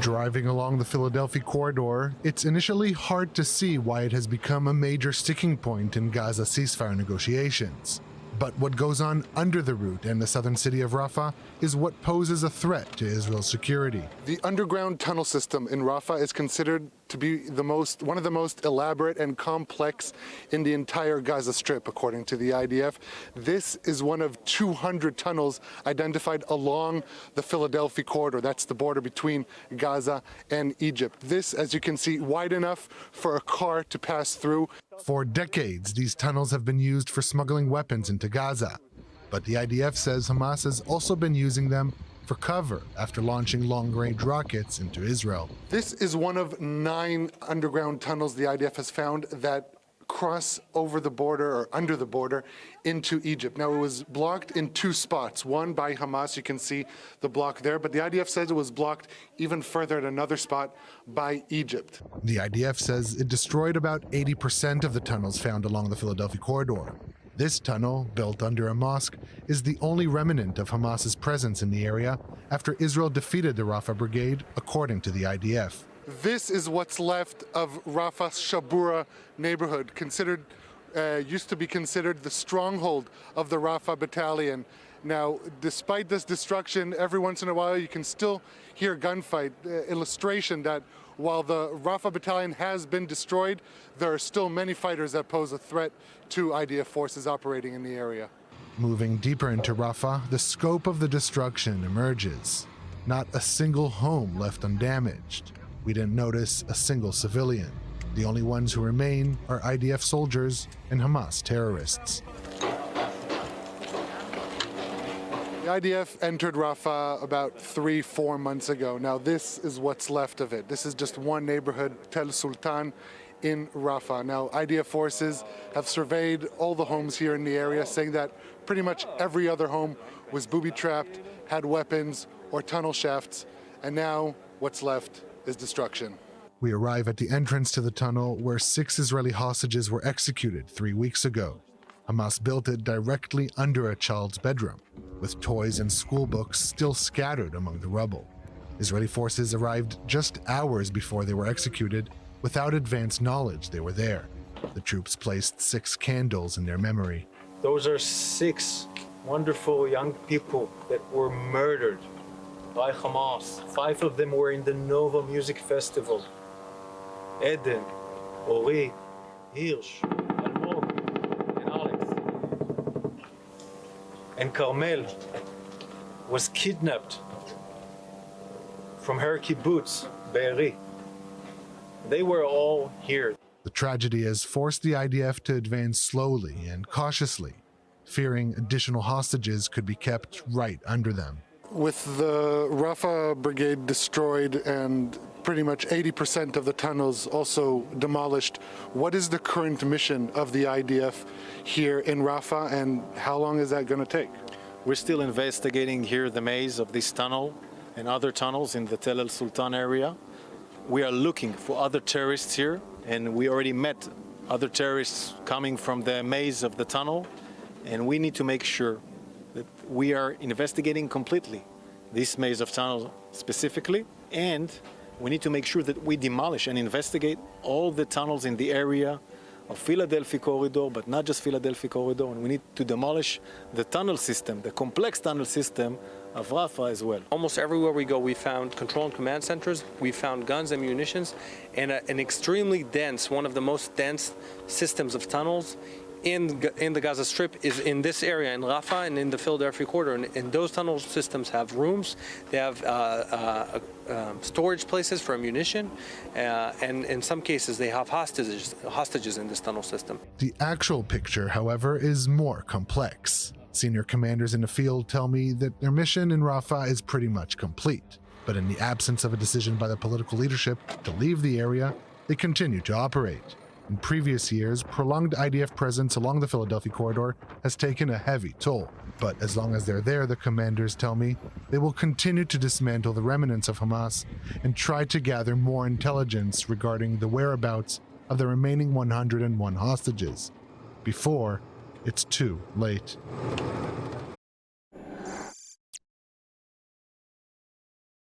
Driving along the Philadelphi corridor, it's initially hard to see why it has become a major sticking point in Gaza ceasefire negotiations. But what goes on under the route in the southern city of Rafah is what poses a threat to Israel's security. The underground tunnel system in Rafah is considered to be one of the most elaborate and complex in the entire Gaza Strip, according to the IDF. This is one of 200 tunnels identified along the Philadelphi corridor. That's the border between Gaza and Egypt. This, as you can see, wide enough for a car to pass through. For decades, these tunnels have been used for smuggling weapons into Gaza. But the IDF says Hamas has also been using them for cover after launching long-range rockets into Israel. This is one of 9 underground tunnels the IDF has found that cross over the border or under the border into Egypt. Now, it was blocked in 2 spots, one by Hamas, you can see the block there, but the IDF says it was blocked even further at another spot by Egypt. The IDF says it destroyed about 80% of the tunnels found along the Philadelphia corridor. This tunnel, built under a mosque, is the only remnant of Hamas's presence in the area after Israel defeated the Rafah brigade, according to the IDF. This is what's left of Rafah's Shabura neighborhood, used to be considered the stronghold of the Rafah battalion. Now, despite this destruction, every once in a while you can still hear gunfight, illustration that while the Rafah battalion has been destroyed, there are still many fighters that pose a threat to IDF forces operating in the area. Moving deeper into Rafah, the scope of the destruction emerges. Not a single home left undamaged. We didn't notice a single civilian. The only ones who remain are IDF soldiers and Hamas terrorists. The IDF entered Rafah about 3-4 months ago. Now this is what's left of it. This is just one neighborhood, Tel Sultan, in Rafah. Now IDF forces have surveyed all the homes here in the area, saying that pretty much every other home was booby-trapped, had weapons or tunnel shafts, and now what's left is destruction. We arrive at the entrance to the tunnel where 6 Israeli hostages were executed 3 weeks ago. Hamas built it directly under a child's bedroom, with toys and school books still scattered among the rubble. Israeli forces arrived just hours before they were executed, without advance knowledge they were there. The troops placed 6 candles in their memory. Those are 6 wonderful young people that were murdered by Hamas. 5 of them were in the Nova Music Festival. Eden, Ori, Hirsch, Almog, and Alex. And Carmel was kidnapped from her kibbutz, Be'eri. They were all here. The tragedy has forced the IDF to advance slowly and cautiously, fearing additional hostages could be kept right under them. With the Rafah brigade destroyed and pretty much 80% of the tunnels also demolished, what is the current mission of the IDF here in Rafah, and how long is that going to take? We're still investigating here the maze of this tunnel and other tunnels in the Tel El Sultan area. We are looking for other terrorists here, and we already met other terrorists coming from the maze of the tunnel, and we need to make sure that we are investigating completely this maze of tunnels specifically, and we need to make sure that we demolish and investigate all the tunnels in the area of Philadelphia corridor, but not just Philadelphia corridor, and we need to demolish the tunnel system, the complex tunnel system of Rafah as well. Almost everywhere we go, we found control and command centers, we found guns and munitions, and an extremely dense, one of the most dense systems of tunnels in the Gaza Strip is in this area, in Rafah and in the Philadelphia corridor. And those tunnel systems have rooms, they have storage places for ammunition, and in some cases they have hostages in this tunnel system. The actual picture, however, is more complex. Senior commanders in the field tell me that their mission in Rafah is pretty much complete. But in the absence of a decision by the political leadership to leave the area, they continue to operate. In previous years, prolonged IDF presence along the Philadelphia corridor has taken a heavy toll. But as long as they're there, the commanders tell me, they will continue to dismantle the remnants of Hamas and try to gather more intelligence regarding the whereabouts of the remaining 101 hostages before it's too late.